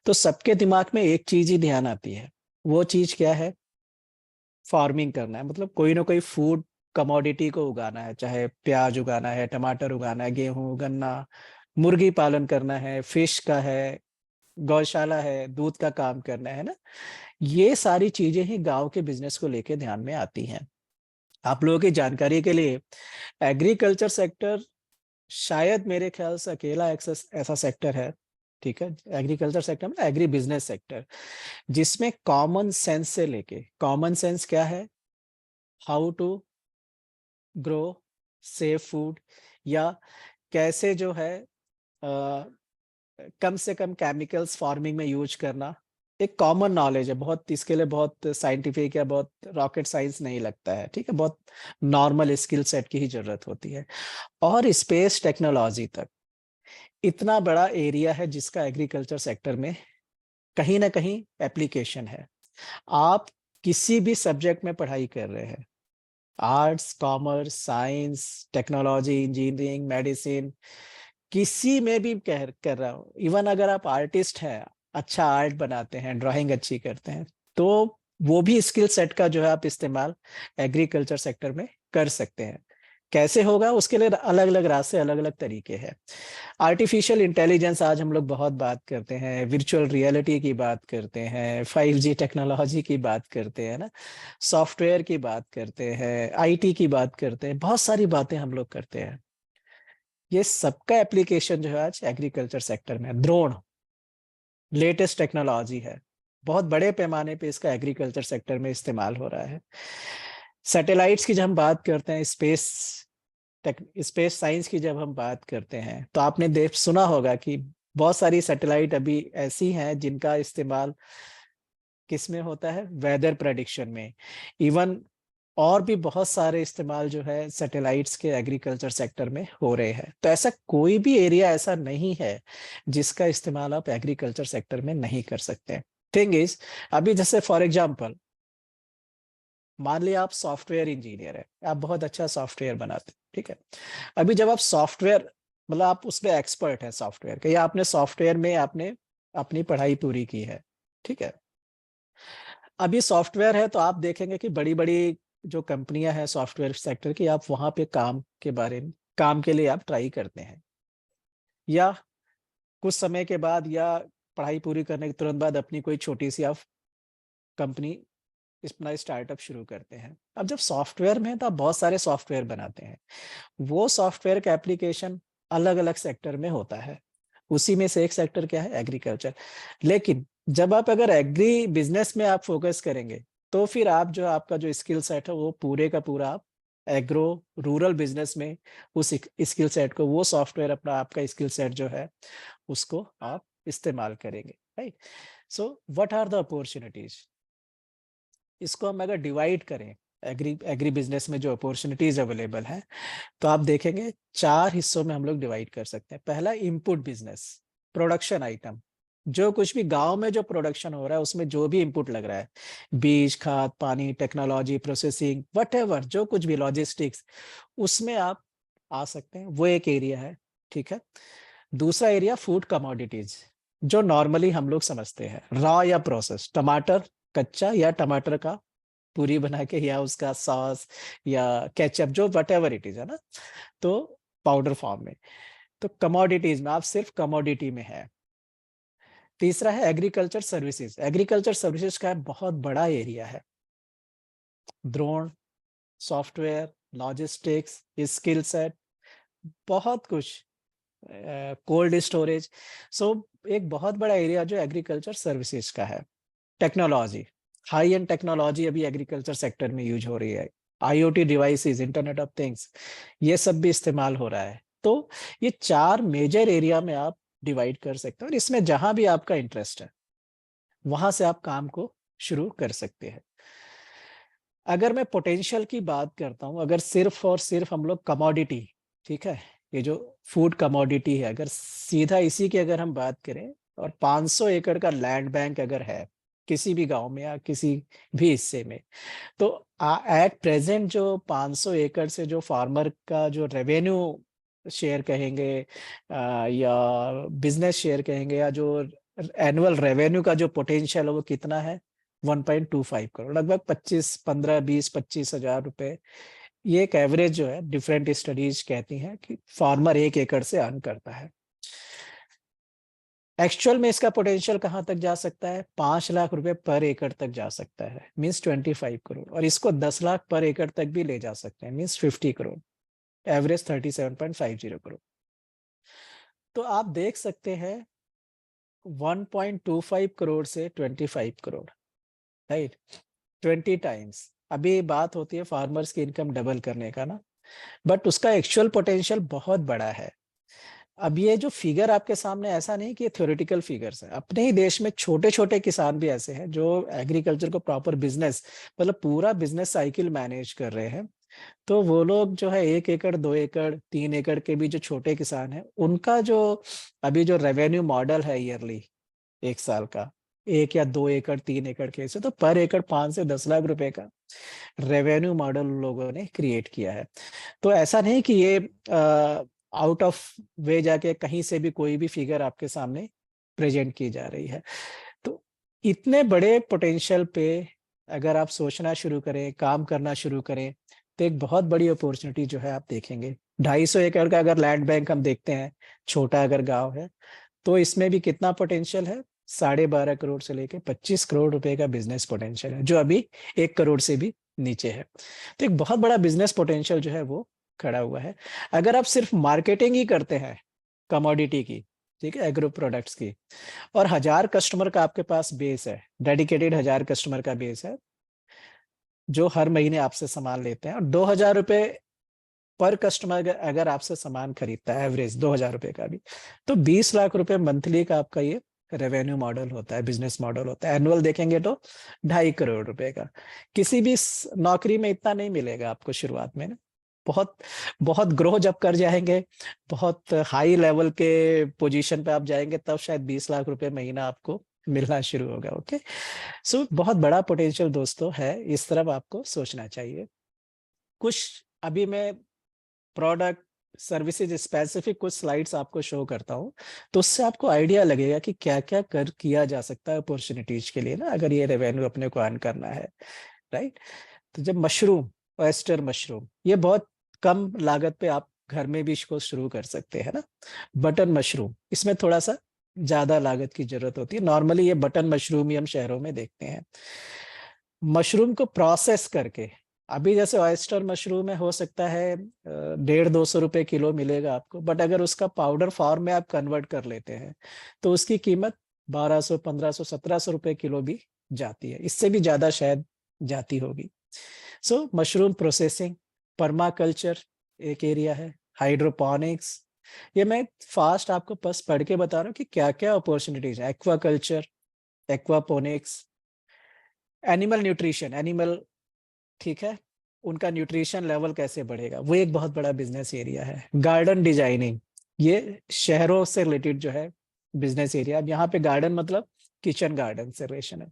तो सबके दिमाग में एक चीज ही ध्यान आती है। वो चीज क्या है? फार्मिंग करना है, मतलब कोई ना कोई फूड कमोडिटी को उगाना है, चाहे प्याज उगाना है, टमाटर उगाना है, गेहूं, गन्ना, मुर्गी पालन करना है, फिश का है, गौशाला है, दूध का काम करना है ना। ये सारी चीजें ही गांव के बिजनेस को लेके ध्यान में आती हैं। आप लोगों की जानकारी के लिए, एग्रीकल्चर सेक्टर शायद मेरे ख्याल से अकेला ऐसा सेक्टर है, ठीक है, एग्रीकल्चर सेक्टर में एग्री बिजनेस सेक्टर, जिसमें कॉमन सेंस से लेके, कॉमन सेंस क्या है, how to grow safe food, या कैसे जो है कम से कम केमिकल्स फार्मिंग में यूज करना, एक कॉमन नॉलेज है। बहुत इसके लिए बहुत साइंटिफिक या बहुत रॉकेट साइंस नहीं लगता है, ठीक है, बहुत नॉर्मल स्किल सेट की ही जरूरत होती है। और स्पेस टेक्नोलॉजी तक इतना बड़ा एरिया है जिसका एग्रीकल्चर सेक्टर में कहीं ना कहीं एप्लीकेशन है। आप किसी भी सब्जेक्ट में पढ़ाई कर रहे हैं, arts, commerce, science, technology, engineering, medicine, किसी में भी कर रहा हो, इवन अगर आप आर्टिस्ट हैं, अच्छा आर्ट बनाते हैं, ड्राइंग अच्छी करते हैं, तो वो भी स्किल सेट का जो है आप इस्तेमाल एग्रीकल्चर सेक्टर में कर सकते हैं। कैसे होगा? उसके लिए अलग अलग रास्ते, अलग अलग तरीके हैं। आर्टिफिशियल इंटेलिजेंस आज हम लोग बहुत बात करते हैं, वर्चुअल रियलिटी की बात करते हैं, 5G टेक्नोलॉजी की बात करते हैं ना, सॉफ्टवेयर की बात करते हैं, आईटी की बात करते हैं, बहुत सारी बातें हम लोग करते हैं। ये सबका एप्लीकेशन जो है आज एग्रीकल्चर सेक्टर में, ड्रोन लेटेस्ट टेक्नोलॉजी है, बहुत बड़े पैमाने पे इसका एग्रीकल्चर सेक्टर में इस्तेमाल हो रहा है। सैटेलाइट्स की जब हम बात करते हैं, स्पेस साइंस की जब हम बात करते हैं, तो आपने देख सुना होगा कि बहुत सारी सैटेलाइट अभी ऐसी हैं जिनका इस्तेमाल किस में होता है? वेदर प्रेडिक्शन में। इवन और भी बहुत सारे इस्तेमाल जो है सैटेलाइट्स के एग्रीकल्चर सेक्टर में हो रहे हैं। तो ऐसा कोई भी एरिया ऐसा नहीं है जिसका इस्तेमाल आप एग्रीकल्चर सेक्टर में नहीं कर सकते। थिंग इज, अभी जैसे फॉर एग्जांपल मान लिया आप सॉफ्टवेयर इंजीनियर है, आप बहुत अच्छा सॉफ्टवेयर बनाते हैं, ठीक है। अभी जब आप सॉफ्टवेयर, मतलब आप उसमें एक्सपर्ट है सॉफ्टवेयर के, या आपने सॉफ्टवेयर में आपने अपनी पढ़ाई पूरी की है, ठीक है। अभी सॉफ्टवेयर है तो आप देखेंगे कि बड़ी बड़ी जो कंपनियां हैं सॉफ्टवेयर सेक्टर की, आप वहां पे काम के लिए आप ट्राई करते हैं, या कुछ समय के बाद, या पढ़ाई पूरी करने के तुरंत बाद अपनी कोई छोटी सी आप कंपनी, अपना स्टार्टअप शुरू करते हैं। अब जब सॉफ्टवेयर में है तो आप बहुत सारे सॉफ्टवेयर बनाते हैं, वो सॉफ्टवेयर का एप्लीकेशन अलग अलग सेक्टर में होता है। उसी में से एक सेक्टर क्या है? एग्रीकल्चर। लेकिन जब आप अगर एग्री बिजनेस में आप फोकस करेंगे, तो फिर आप जो आपका जो स्किल सेट है वो पूरे का पूरा आप एग्रो रूरल बिजनेस में उस स्किल सेट को, वो सॉफ्टवेयर अपना आपका स्किल सेट जो है उसको आप इस्तेमाल करेंगे, right. So what are the opportunities? इसको हम अगर डिवाइड करें, एग्री बिजनेस में जो अपॉर्चुनिटीज अवेलेबल है, तो आप देखेंगे 4 हिस्सों में हम लोग डिवाइड कर सकते हैं। पहला, इनपुट बिजनेस, प्रोडक्शन आइटम, जो कुछ भी गांव में जो प्रोडक्शन हो रहा है उसमें जो भी इनपुट लग रहा है, बीज, खाद, पानी, टेक्नोलॉजी, प्रोसेसिंग, वट जो कुछ भी, लॉजिस्टिक्स, उसमें आप आ सकते हैं। वो एक एरिया है, ठीक है। दूसरा एरिया, फूड कमोडिटीज, जो नॉर्मली हम लोग समझते हैं, रॉ या प्रोसेस, टमाटर कच्चा या टमाटर का पूरी बना के, या उसका सॉस या केचप, जो वट एवर इट इज, है ना, तो पाउडर फॉर्म में। तो कमोडिटीज में आप सिर्फ कमोडिटी में है। तीसरा है एग्रीकल्चर सर्विसेज। एग्रीकल्चर सर्विसेज का बहुत बड़ा एरिया है, drone, software, logistics, skill set, बहुत कुछ, कोल्ड स्टोरेज। सो एक बहुत बड़ा एरिया जो एग्रीकल्चर सर्विसेज का है। टेक्नोलॉजी, हाई एंड टेक्नोलॉजी अभी एग्रीकल्चर सेक्टर में यूज हो रही है, IoT devices, internet of things, ये सब भी इस्तेमाल हो रहा है। तो ये 4 मेजर एरिया में आप डिवाइड कर सकते हैं, और इसमें जहां भी आपका इंटरेस्ट है वहां से आप काम को शुरू कर सकते हैं। अगर मैं पोटेंशियल की बात करता हूं, अगर सिर्फ और सिर्फ हम लोग कमोडिटी, ठीक है, ये जो फूड कमोडिटी है, अगर सीधा इसी की अगर हम बात करें, और 500 एकड़ का लैंड बैंक अगर है, किसी भी गांव में या किसी भी हिस्से में। तो एट प्रेजेंट जो 500 एकड़ से जो फार्मर का जो रेवेन्यू शेयर कहेंगे या बिजनेस शेयर कहेंगे, या जो एनुअल रेवेन्यू का जो पोटेंशियल है वो कितना है, 1.25 करोड़, लगभग 25 15 20 25 हजार रुपए। ये एक एवरेज जो है, डिफरेंट स्टडीज कहती हैं कि फार्मर 1 एकड़ से अर्न करता है। एक्चुअल में इसका पोटेंशियल कहां तक जा सकता है, 5 लाख रुपए पर एकड़ तक जा सकता है, मीन्स 25 करोड़, और इसको 10 लाख पर एकड़ तक भी ले जा सकते हैं, मीन्स 50 करोड़, एवरेज 37.50 करोड़। तो आप देख सकते हैं 1.25 करोड़ से 25 करोड़, राइट, 20 टाइम्स। अभी बात होती है फार्मर्स की इनकम डबल करने का ना, बट उसका एक्चुअल पोटेंशियल बहुत बड़ा है। अब ये जो फिगर आपके सामने, ऐसा नहीं कि ये थ्योरेटिकल फिगर्स है, अपने ही देश में छोटे छोटे किसान भी ऐसे हैं जो एग्रीकल्चर को प्रॉपर बिजनेस, मतलब पूरा बिजनेस साइकिल मैनेज कर रहे हैं। तो वो लोग जो है 1 एकड़ 2 एकड़ 3 एकड़ के भी जो छोटे किसान हैं, उनका जो अभी जो रेवेन्यू मॉडल है ईयरली, 1 साल का, 1 या 2 एकड़ 3 एकड़ के से, तो पर एकड़ 5 से 10 लाख रुपए का रेवेन्यू मॉडल लोगों ने क्रिएट किया है। तो ऐसा नहीं कि ये आउट ऑफ वे जाके कहीं से भी कोई भी फिगर आपके सामने प्रेजेंट की जा रही है। तो इतने बड़े पोटेंशियल पे अगर आप सोचना शुरू करें, काम करना शुरू करें, तो एक बहुत बड़ी अपॉर्चुनिटी जो है आप देखेंगे। 250 एकड़ का अगर लैंड बैंक हम देखते हैं, छोटा अगर गांव है, तो इसमें भी कितना पोटेंशियल है, 12.5 करोड़ से लेके 25 करोड़ रुपए का बिजनेस पोटेंशियल है, जो अभी 1 करोड़ से भी नीचे है। तो एक बहुत बड़ा बिजनेस पोटेंशियल जो है वो खड़ा हुआ है। अगर आप सिर्फ मार्केटिंग ही करते हैं कमोडिटी की, ठीक है, एग्रो प्रोडक्ट्स की, और 1000 कस्टमर का आपके पास बेस है, डेडिकेटेड 1000 कस्टमर का बेस है, जो हर महीने आपसे सामान लेते हैं, और 2000 रुपए पर कस्टमर अगर आपसे सामान खरीदता है, एवरेज 2000 रुपए का भी, तो 20 लाख रुपए मंथली का आपका ये रेवेन्यू मॉडल होता है, बिजनेस मॉडल होता है। एनुअल देखेंगे तो 2.5 करोड़ रुपए का। किसी भी नौकरी में इतना नहीं मिलेगा आपको शुरुआत में ना, बहुत बहुत ग्रो जब कर जाएंगे, बहुत हाई लेवल के पोजीशन पे आप जाएंगे, तब शायद 20 लाख रुपए महीना आपको मिलना शुरू होगा। ओके, सो बहुत बड़ा पोटेंशियल दोस्तों है, इस तरफ आपको सोचना चाहिए। कुछ अभी मैं प्रोडक्ट सर्विसेज स्पेसिफिक कुछ स्लाइड्स आपको शो करता हूँ, तो उससे आपको आइडिया लगेगा कि क्या क्या कर किया जा सकता है अपॉर्चुनिटीज के लिए ना, अगर ये रेवेन्यू अपने को अर्न करना है, राइट। तो जब मशरूम, ऑयस्टर मशरूम, ये बहुत कम लागत पे आप घर में भी इसको शुरू कर सकते हैं ना। बटन मशरूम, इसमें थोड़ा सा ज्यादा लागत की जरूरत होती है, नॉर्मली ये बटन मशरूम ही हम शहरों में देखते हैं। मशरूम को प्रोसेस करके, अभी जैसे ऑयस्टर मशरूम में हो सकता है 150-200 रुपए किलो मिलेगा आपको, बट अगर उसका पाउडर फॉर्म में आप कन्वर्ट कर लेते हैं तो उसकी कीमत 1200 1500 1700 रुपए किलो भी जाती है, इससे भी ज्यादा शायद जाती होगी। सो मशरूम प्रोसेसिंग, पर्माकल्चर एक एरिया है, हाइड्रोपोनिक्स, ये मैं फास्ट आपको बस पढ़ के बता रहा हूँ कि क्या क्या अपॉर्चुनिटीज है। Aquaculture, aquaponics, animal nutrition, animal, ठीक है, उनका न्यूट्रिशन लेवल कैसे बढ़ेगा, वो एक बहुत बड़ा बिजनेस एरिया है। गार्डन डिजाइनिंग, ये शहरों से रिलेटेड जो है बिजनेस एरिया। अब यहाँ पे गार्डन मतलब किचन गार्डन से रिलेशन है।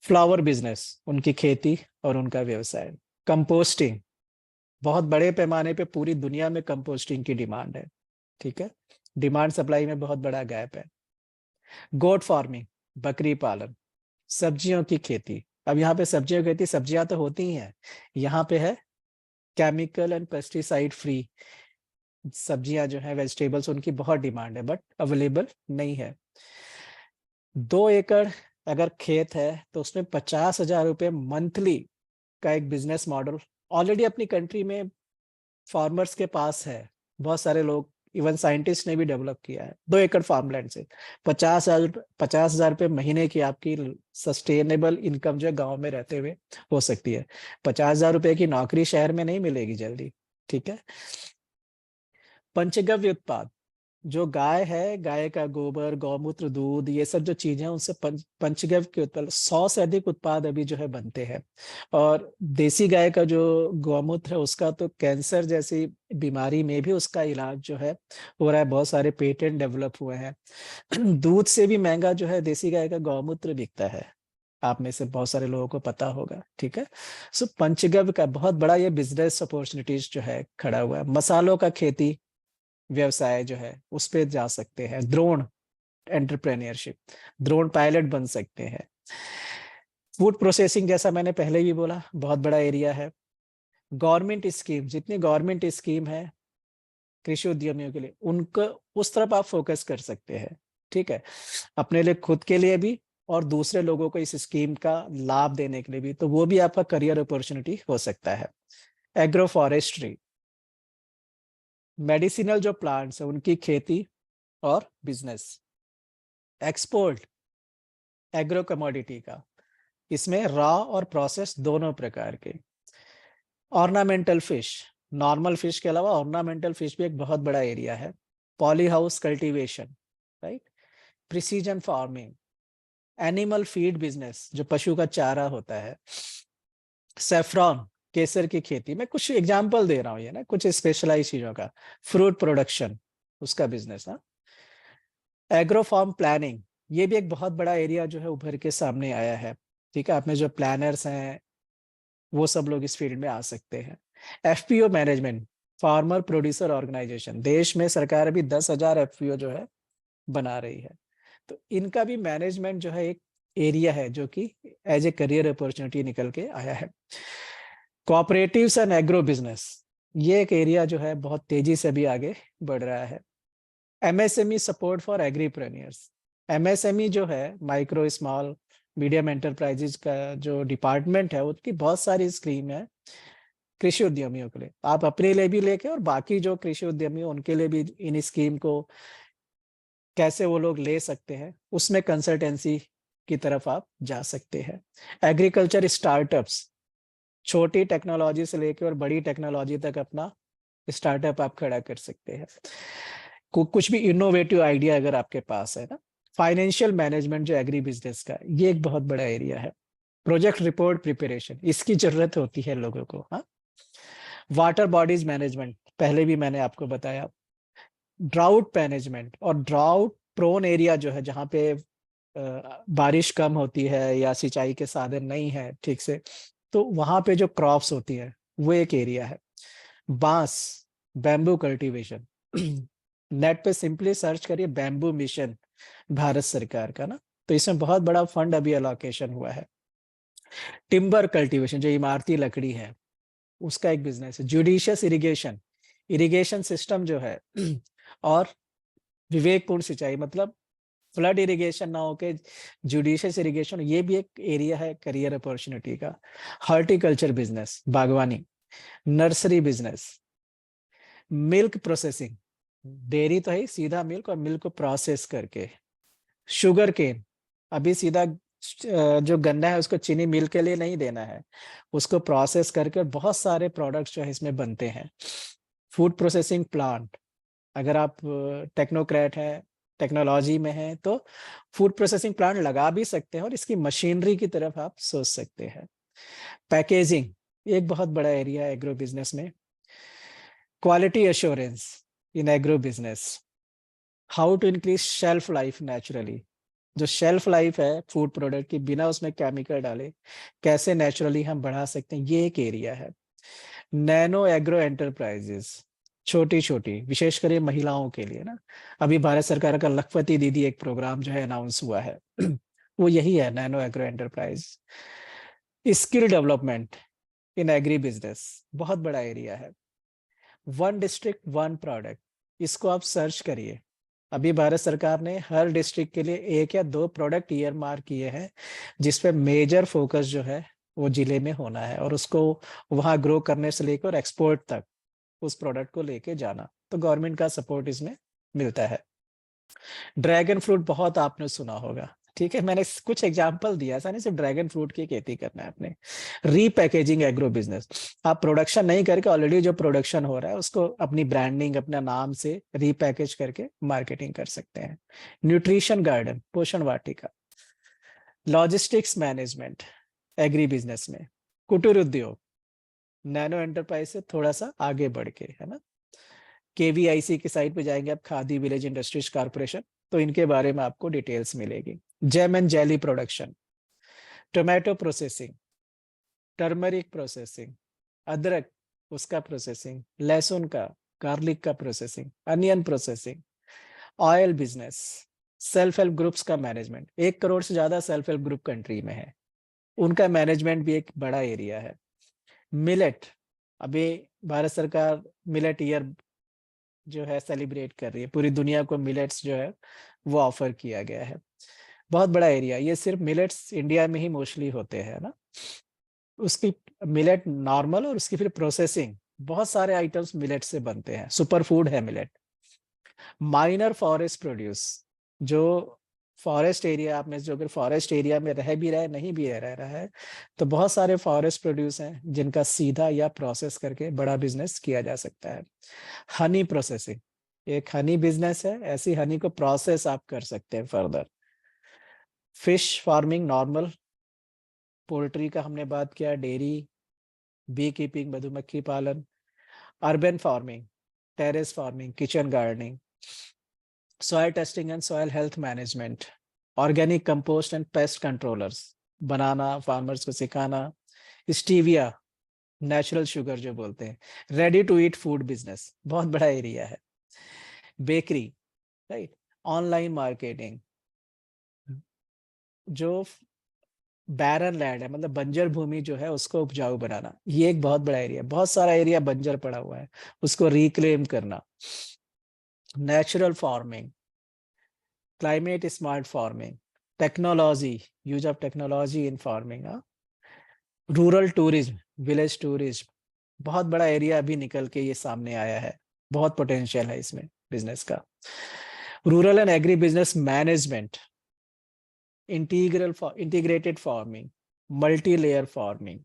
फ्लावर बिजनेस, उनकी खेती और उनका व्यवसाय। कंपोस्टिंग, बहुत बड़े पैमाने पे पूरी दुनिया में कंपोस्टिंग की डिमांड है, ठीक है, डिमांड सप्लाई में बहुत बड़ा गैप है। गोट फार्मिंग, बकरी पालन। सब्जियों की खेती, अब यहाँ पे सब्जियों की खेती, सब्जियां तो होती ही हैं, यहाँ पे है केमिकल एंड पेस्टिसाइड फ्री सब्जियां जो है, वेजिटेबल्स, उनकी बहुत डिमांड है बट अवेलेबल नहीं है। 2 एकड़ अगर खेत है तो उसमें 50,000 रुपये मंथली का एक बिजनेस मॉडल ऑलरेडी अपनी कंट्री में फार्मर्स के पास है। बहुत सारे लोग, इवन साइंटिस्ट ने भी डेवलप किया है। 2 एकड़ फार्मलैंड से 50,000 रुपये महीने की आपकी सस्टेनेबल इनकम जो है गाँव में रहते हुए हो सकती है। 50,000 रुपये की नौकरी शहर में नहीं मिलेगी जल्दी, ठीक है। पंचगव्य उत्पाद, जो गाय है, गाय का गोबर, गौमूत्र, दूध, ये सब जो चीजें हैं, उनसे पंचगव्य के उत्पाद 100 से अधिक उत्पाद अभी जो है बनते हैं। और देसी गाय का जो गौमूत्र है, उसका तो कैंसर जैसी बीमारी में भी उसका इलाज जो है हो रहा है, बहुत सारे पेटेंट डेवलप हुए हैं। दूध से भी महंगा जो है देसी गाय का गौमूत्र बिकता है, आप में से बहुत सारे लोगों को पता होगा, ठीक है। सो पंचगव्य का बहुत बड़ा ये बिजनेस अपॉर्चुनिटीज जो है खड़ा हुआ है। मसालों का खेती व्यवसाय जो है उस पे जा सकते हैं। ड्रोन एंटरप्रेन्योरशिप, ड्रोन पायलट बन सकते हैं। फूड प्रोसेसिंग, जैसा मैंने पहले भी बोला, बहुत बड़ा एरिया है। गवर्नमेंट स्कीम, जितनी गवर्नमेंट स्कीम है कृषि उद्यमियों के लिए, उनको उस तरफ आप फोकस कर सकते हैं, ठीक है। अपने लिए, खुद के लिए भी, और दूसरे लोगों को इस स्कीम का लाभ देने के लिए भी, तो वो भी आपका करियर अपॉर्चुनिटी हो सकता है। एग्रो फॉरेस्ट्री, मेडिसिनल जो प्लांट्स है उनकी खेती और बिजनेस। एक्सपोर्ट एग्रो कमोडिटी का, इसमें रॉ और प्रोसेस दोनों प्रकार के। ऑर्नामेंटल फिश, नॉर्मल फिश के अलावा ऑर्नामेंटल फिश भी एक बहुत बड़ा एरिया है। Poly house cultivation, right, precision farming, animal feed business, जो पशु का चारा होता है। सेफ्रॉन, केसर की खेती, मैं कुछ एग्जांपल दे रहा हूँ ये ना, कुछ स्पेशलाइज चीजों का। फ्रूट प्रोडक्शन, उसका बिजनेस। हाँ, एग्रो फार्म प्लानिंग, ये भी एक बहुत बड़ा एरिया जो है उभर के सामने आया है, ठीक है। आप में जो प्लानर्स हैं वो सब लोग इस फील्ड में आ सकते हैं। FPO management, farmer producer organization, देश में सरकार अभी 10,000 एफपीओ जो है बना रही है, तो इनका भी मैनेजमेंट जो है एक एरिया है जो कि एज ए करियर अपॉर्चुनिटी निकल के आया है। कोऑपरेटिव्स एंड एग्रो बिजनेस, ये एक एरिया जो है बहुत तेजी से भी आगे बढ़ रहा है। एमएसएमई सपोर्ट फॉर एग्रीप्रेन्योर्स, एमएसएमई जो है माइक्रो स्मॉल मीडियम एंटरप्राइजेज का जो डिपार्टमेंट है, उसकी बहुत सारी स्कीम है कृषि उद्यमियों के लिए। आप अपने लिए भी लेके और बाकी जो कृषि उद्यमी उनके लिए भी इन स्कीम को कैसे वो लोग ले सकते हैं, उसमें कंसल्टेंसी की तरफ आप जा सकते हैं। एग्रीकल्चर स्टार्टअप्स, छोटी टेक्नोलॉजी से लेकर और बड़ी टेक्नोलॉजी तक अपना स्टार्टअप आप खड़ा कर सकते हैं। कुछ भी इनोवेटिव आइडिया अगर आपके पास है ना। फाइनेंशियल मैनेजमेंट जो एग्री बिजनेस का, ये एक बहुत बड़ा एरिया है। प्रोजेक्ट रिपोर्ट प्रिपरेशन, इसकी जरूरत होती है लोगों को। हाँ, वाटर बॉडीज मैनेजमेंट, पहले भी मैंने आपको बताया। ड्राउट मैनेजमेंट, और ड्राउट प्रोन एरिया जो है जहाँ पे बारिश कम होती है या सिंचाई के साधन नहीं है ठीक से, तो वहां पे जो क्रॉप्स होती है वो एक एरिया है। बांस, बैम्बू कल्टीवेशन, नेट पे सिंपली सर्च करिए बैम्बू मिशन, भारत सरकार का ना, तो इसमें बहुत बड़ा फंड अभी अलोकेशन हुआ है। टिम्बर कल्टीवेशन, जो इमारती लकड़ी है, उसका एक बिजनेस है। जुडिशियस इरिगेशन, इरिगेशन सिस्टम जो है और विवेकपूर्ण सिंचाई, मतलब फ्लड इरिगेशन ना होके जुडिशियस इरिगेशन, ये भी एक एरिया है करियर अपॉर्चुनिटी का। हॉर्टिकल्चर बिजनेस, बागवानी। Nursery business, milk processing, dairy तो है, सीधा मिल्क और मिल्क को प्रोसेस करके। शुगर केन, अभी सीधा जो गन्ना है उसको चीनी मिल के लिए नहीं देना है, उसको प्रोसेस करके बहुत सारे प्रोडक्ट्स जो है इसमें बनते हैं। फूड प्रोसेसिंग प्लांट, अगर आप टेक्नोक्रेट है, टेक्नोलॉजी में है, तो फूड प्रोसेसिंग प्लांट लगा भी सकते हैं और इसकी मशीनरी की तरफ आप सोच सकते हैं। पैकेजिंग, एक बहुत बड़ा एरिया है एग्रो बिजनेस में। Quality assurance in agro business, how to increase shelf life naturally, जो शेल्फ लाइफ है फूड प्रोडक्ट की बिना उसमें केमिकल डाले कैसे नेचुरली हम बढ़ा सकते हैं, ये एक एरिया है। नैनो एग्रो एंटरप्राइजेस, छोटी छोटी, विशेषकर ये महिलाओं के लिए ना, अभी भारत सरकार का लखपति दीदी एक प्रोग्राम जो है अनाउंस हुआ है वो यही है, nano agro enterprise. Skill development in agri business, बहुत बड़ा एरिया है। वन डिस्ट्रिक्ट वन प्रोडक्ट, इसको आप सर्च करिए। अभी भारत सरकार ने हर डिस्ट्रिक्ट के लिए 1 या 2 प्रोडक्ट ईयर मार्क किए हैं, जिसपे मेजर फोकस जो है वो जिले में होना है, और उसको वहां ग्रो करने से लेकर एक्सपोर्ट तक उस प्रोडक्ट को लेके जाना, तो गवर्नमेंट का सपोर्ट इसमें मिलता है। ड्रैगन फ्रूट बहुत आपने सुना होगा, ठीक है, मैंने कुछ एग्जांपल दिया, ऐसा नहीं सिर्फ ड्रैगन फ्रूट की खेती करना है आपने। रीपैकेजिंग एग्रो बिजनेस, आप प्रोडक्शन नहीं करके ऑलरेडी जो प्रोडक्शन हो रहा है उसको अपनी ब्रांडिंग, अपना नाम से रीपैकेज करके मार्केटिंग कर सकते हैं। न्यूट्रिशन गार्डन, पोषण वाटिका। लॉजिस्टिक्स मैनेजमेंट एग्री बिजनेस में। कुटीर उद्योग, नैनो एंटरप्राइज से थोड़ा सा आगे बढ़ के, है ना। केवीआईसी की साइट पे जाएंगे आप, खादी विलेज इंडस्ट्रीज कारपोरेशन, तो इनके बारे में आपको डिटेल्स मिलेगी। Jam and jelly production, tomato processing, turmeric processing, अदरक उसका प्रोसेसिंग, लहसुन का, गार्लिक का processing, onion processing, oil business, self help groups का मैनेजमेंट। 1 करोड़ से ज्यादा सेल्फ हेल्प ग्रुप कंट्री में है, उनका मैनेजमेंट भी एक बड़ा एरिया है। मिलेट, अभी भारत सरकार मिलेट ईयर जो है सेलिब्रेट कर रही है, पूरी दुनिया को मिलेट्स जो है वो ऑफर किया गया है। बहुत बड़ा एरिया, ये सिर्फ मिलेट्स इंडिया में ही मोस्टली होते हैं ना। उसकी मिलेट नॉर्मल और उसकी फिर प्रोसेसिंग, बहुत सारे आइटम्स मिलेट से बनते हैं, सुपर फूड है मिलेट। माइनर फॉरेस्ट प्रोड्यूस, जो फॉरेस्ट एरिया, आपने जो अगर फॉरेस्ट एरिया में रह भी रहा है नहीं भी रह रहा है, तो बहुत सारे फॉरेस्ट प्रोड्यूस हैं जिनका सीधा या प्रोसेस करके बड़ा बिजनेस किया जा सकता है। हनी प्रोसेसिंग, एक हनी बिजनेस है, ऐसी हनी को प्रोसेस आप कर सकते हैं further. Fish farming normal, poultry का हमने बात किया, डेयरी, बी कीपिंग मधुमक्खी पालन, urban farming, terrace farming, kitchen gardening, soil testing and soil health management, organic compost and pest controllers बनाना, फार्मर्स को सिखाना, स्टीविया, नेचुरल शुगर जो बोलते हैं, ready to eat food business, बहुत बड़ा एरिया है। बेकरी, राइट, ऑनलाइन मार्केटिंग, जो बैरन लैंड है मतलब बंजर भूमि जो है उसको उपजाऊ बनाना, ये एक बहुत बड़ा एरिया, बहुत सारा एरिया बंजर पड़ा हुआ है उसको रिक्लेम करना। Natural farming, climate smart farming, technology, use of technology in farming, rural tourism, village tourism, बहुत बड़ा एरिया अभी निकल के ये सामने आया है, बहुत पोटेंशियल है इसमें बिजनेस का। Rural and agri business management, integrated farming, multi layer farming.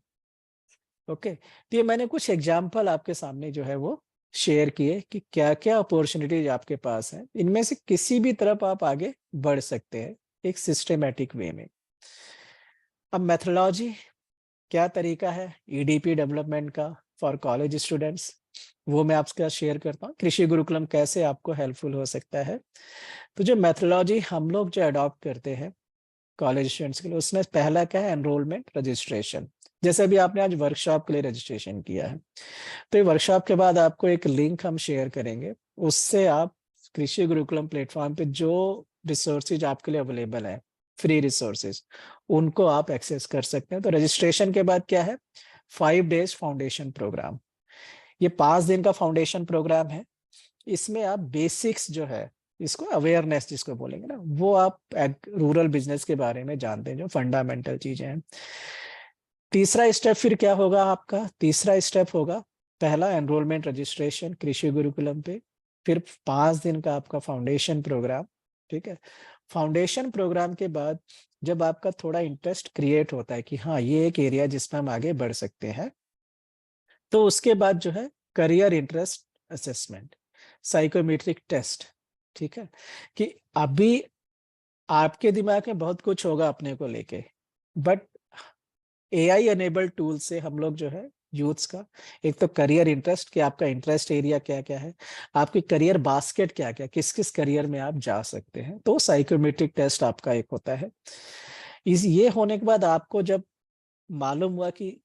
Okay, तो ये मैंने कुछ एग्जाम्पल आपके सामने जो है वो शेयर किए कि क्या क्या अपॉर्चुनिटीज आपके पास है, इनमें से किसी भी तरफ आप आगे बढ़ सकते हैं एक सिस्टमेटिक वे में। अब मेथोडोलॉजी, क्या तरीका है ईडीपी डेवलपमेंट का फॉर कॉलेज स्टूडेंट्स, वो मैं आपके साथ शेयर करता हूँ। कृषि गुरुकुलम कैसे आपको हेल्पफुल हो सकता है। तो जो मेथोडोलॉजी हम लोग जो अडॉप्ट करते हैं कॉलेज स्टूडेंट्स के लिए, उसमें पहला क्या है, एनरोलमेंट रजिस्ट्रेशन। जैसे अभी आपने आज वर्कशॉप के लिए रजिस्ट्रेशन किया है, तो ये वर्कशॉप के बाद आपको एक लिंक हम शेयर करेंगे, उससे आप कृषि गुरुकुलम प्लेटफॉर्म पे जो रिसोर्सेज आपके लिए अवेलेबल है, फ्री रिसोर्सेज, उनको आप एक्सेस कर सकते हैं। तो रजिस्ट्रेशन के बाद क्या है, 5 days फाउंडेशन प्रोग्राम, ये 5 दिन का फाउंडेशन प्रोग्राम है। इसमें आप बेसिक्स जो है, इसको अवेयरनेस जिसको बोलेंगे ना, वो आप रूरल बिजनेस के बारे में जानते हैं, जो फंडामेंटल चीजें हैं। तीसरा स्टेप फिर क्या होगा आपका, तीसरा स्टेप होगा पहला एनरोलमेंट रजिस्ट्रेशन कृषि गुरुकुलम पे, फिर 5 दिन का आपका फाउंडेशन प्रोग्राम। ठीक है, फाउंडेशन प्रोग्राम के बाद जब आपका थोड़ा इंटरेस्ट क्रिएट होता है कि हाँ ये एक एरिया जिसमें हम आगे बढ़ सकते हैं, तो उसके बाद जो है career interest assessment, psychometric test. ठीक है, कि अभी आपके दिमाग में बहुत कुछ होगा अपने को लेके, बट एआई एनेबल्ड टूल से हम लोग जो है यूथ्स का, एक तो करियर इंटरेस्ट, कि आपका इंटरेस्ट एरिया क्या क्या है, आपकी करियर बास्केट क्या क्या, किस किस करियर में आप जा सकते हैं, तो साइकोमेट्रिक टेस्ट आपका एक होता है। इस ये होने के बाद आपको जब मालूम हुआ कि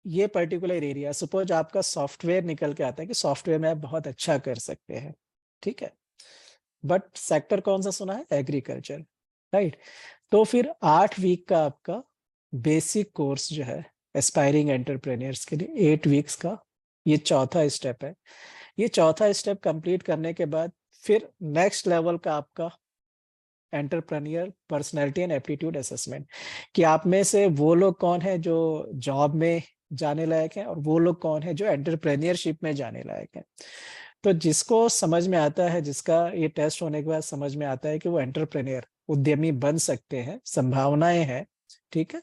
ये पर्टिकुलर एरिया, सपोज आपका सॉफ्टवेयर निकल के आता है कि सॉफ्टवेयर में आप बहुत अच्छा कर सकते हैं, ठीक है, बट सेक्टर कौन सा सुना है, एग्रीकल्चर, राइट। तो फिर 8 वीक का आपका बेसिक कोर्स जो है एस्पायरिंग एंटरप्रेन्योर्स के लिए, 8 वीक्स का, ये चौथा स्टेप है। ये चौथा स्टेप कंप्लीट करने के बाद फिर नेक्स्ट लेवल का आपका entrepreneur personality and aptitude assessment, कि आप में से वो लोग कौन है जो जॉब में जाने लायक है और वो लोग कौन है जो एंटरप्रेन्योरशिप में जाने लायक है। तो जिसको समझ में आता है, जिसका ये टेस्ट होने के बाद समझ में आता है कि वो एंटरप्रेन्योर उद्यमी बन सकते हैं, संभावनाएं हैं, ठीक है,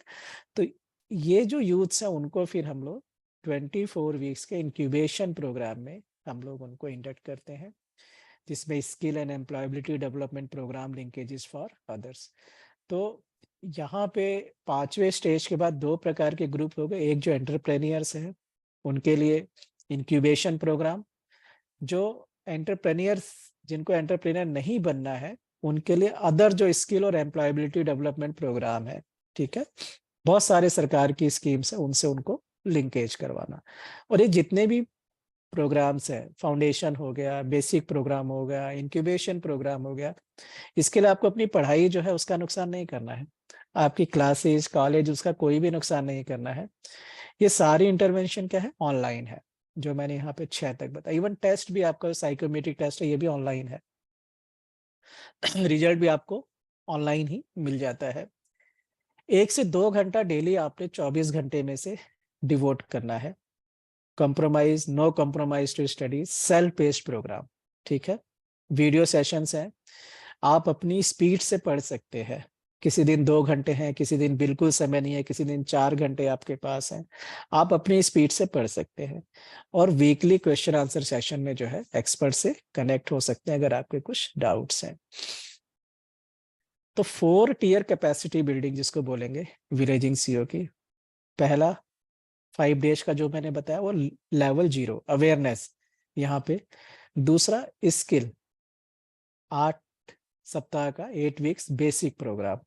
तो ये जो यूथ्स हैं उनको फिर हम लोग 24 वीक्स के इंक्यूबेशन प्रोग्राम में हम लोग उनको इंडक्ट करते हैं, जिसमें skill and employability development programme linkages for others. तो यहाँ पे 5वें स्टेज के बाद 2 प्रकार के ग्रुप हो गए, एक जो एंटरप्रेन्योर्स हैं उनके लिए इंक्यूबेशन प्रोग्राम, जो एंटरप्रेन्योर्स जिनको एंटरप्रेन्योर नहीं बनना है उनके लिए अदर जो स्किल और एम्प्लॉयबिलिटी डेवलपमेंट प्रोग्राम है, ठीक है। बहुत सारे सरकार की स्कीम्स है, उनसे उनको लिंकेज करवाना। और ये जितने भी प्रोग्राम्स हैं, फाउंडेशन हो गया, बेसिक प्रोग्राम हो गया, इंक्यूबेशन प्रोग्राम हो गया, इसके लिए आपको अपनी पढ़ाई जो है उसका नुकसान नहीं करना है, आपकी क्लासेस कॉलेज उसका कोई भी नुकसान नहीं करना है। ये सारी इंटरवेंशन क्या है, ऑनलाइन है, जो मैंने यहाँ पे 6 तक बताया। इवन टेस्ट भी आपका साइकोमेट्रिक टेस्ट है, ये भी ऑनलाइन है। रिजल्ट भी आपको ऑनलाइन ही मिल जाता है। 1 से 2 घंटा डेली आपने 24 घंटे में से डिवोट करना है। Compromise, no compromise to study, self based programme, ठीक है। वीडियो सेशंस हैं, आप अपनी स्पीड से पढ़ सकते हैं। किसी दिन 2 घंटे हैं, किसी दिन बिल्कुल समय नहीं है, किसी दिन 4 घंटे आपके पास हैं, आप अपनी स्पीड से पढ़ सकते हैं। और वीकली क्वेश्चन आंसर सेशन में जो है एक्सपर्ट से कनेक्ट हो सकते हैं अगर आपके कुछ डाउट्स हैं। तो 4 टियर कैपेसिटी बिल्डिंग जिसको बोलेंगे विलेजिंग सीओ की, पहला 5 डेज का जो मैंने बताया वो लेवल 0 अवेयरनेस यहाँ पे। दूसरा स्किल, 8 सप्ताह का 8 वीक्स बेसिक प्रोग्राम।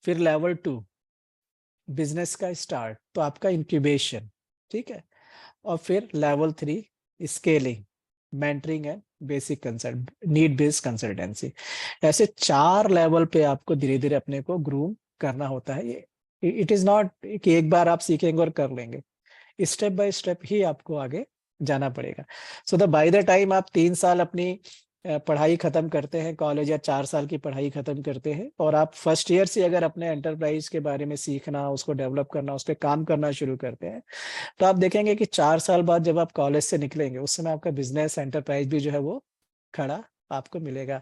फिर लेवल 2 बिजनेस का स्टार्ट, तो आपका इंक्यूबेशन, ठीक है। और फिर level 3 scaling, mentoring and basic consult, need based consultancy. ऐसे 4 लेवल पे आपको धीरे धीरे अपने को ग्रूम करना होता है। ये इट इज नॉट कि एक बार आप सीखेंगे और कर लेंगे, स्टेप बाय स्टेप ही आपको आगे जाना पड़ेगा। So the by the time आप 3 साल अपनी पढ़ाई खत्म करते हैं कॉलेज, या 4 साल की पढ़ाई खत्म करते हैं, और आप फर्स्ट ईयर से अगर अपने एंटरप्राइज के बारे में सीखना, उसको डेवलप करना, उस पर काम करना शुरू करते हैं, तो आप देखेंगे कि 4 साल बाद जब आप कॉलेज से निकलेंगे उस समय आपका बिजनेस एंटरप्राइज भी जो है वो खड़ा आपको मिलेगा।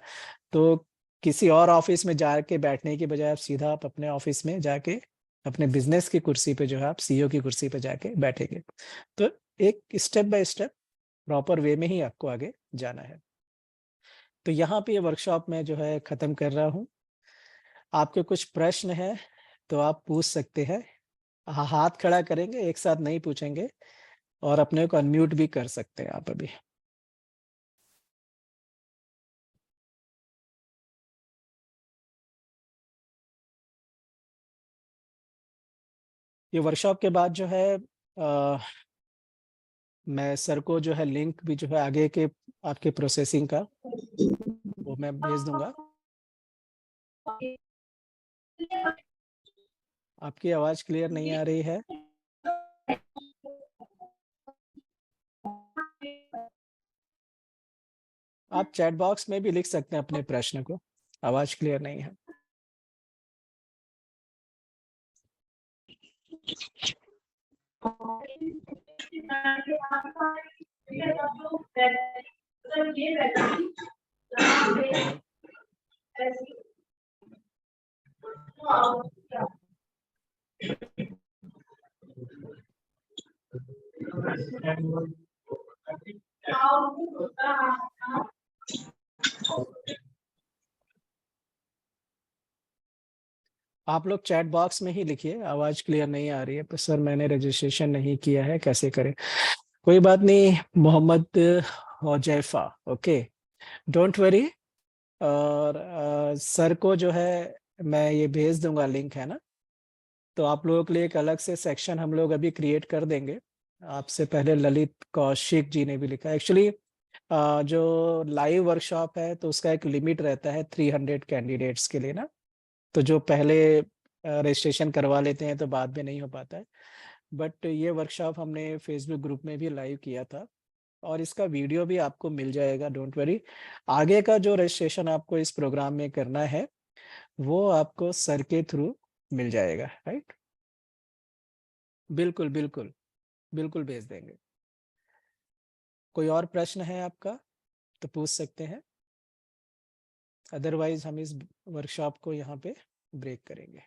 तो किसी और ऑफिस में जाके बैठने की बजाय आप सीधा आप अपने ऑफिस में जाके अपने बिजनेस की कुर्सी पे जो है आप सीईओ की कुर्सी पे जाके बैठेंगे। तो एक step by step proper way में ही आपको आगे जाना है। तो यहाँ पे ये वर्कशॉप में जो है खत्म कर रहा हूँ। आपके कुछ प्रश्न है तो आप पूछ सकते हैं। हाथ खड़ा करेंगे, एक साथ नहीं पूछेंगे, और अपने को अनम्यूट भी कर सकते हैं आप अभी। ये वर्कशॉप के बाद जो है मैं सर को जो है लिंक भी जो है आगे के आपके प्रोसेसिंग का वो मैं भेज दूंगा। आपकी आवाज क्लियर नहीं आ रही है। आप चैट बॉक्स में भी लिख सकते हैं अपने प्रश्न को, आवाज क्लियर नहीं है। आप लोग चैट बॉक्स में ही लिखिए, आवाज क्लियर नहीं आ रही है तो सर मैंने रजिस्ट्रेशन नहीं किया है, कैसे करें। कोई बात नहीं, Mohammad Huzaifa, okay, don't worry. और सर को जो है मैं ये भेज दूंगा लिंक, है ना। तो आप लोगों के लिए एक अलग से सेक्शन हम लोग अभी क्रिएट कर देंगे। आपसे पहले ललित कौशिक जी ने भी लिखा। एक्चुअली जो लाइव वर्कशॉप है तो उसका एक लिमिट रहता है 300 कैंडिडेट्स के लिए ना। तो जो पहले रजिस्ट्रेशन करवा लेते हैं तो बाद में नहीं हो पाता है। बट ये वर्कशॉप हमने फेसबुक ग्रुप में भी लाइव किया था, और इसका वीडियो भी आपको मिल जाएगा, डोंट वरी। आगे का जो रजिस्ट्रेशन आपको इस प्रोग्राम में करना है वो आपको सर के थ्रू मिल जाएगा, राइट। बिल्कुल बिल्कुल, बिल्कुल भेज देंगे। कोई और प्रश्न है आपका तो पूछ सकते हैं, अदरवाइज हम इस वर्कशॉप को यहाँ पे ब्रेक करेंगे।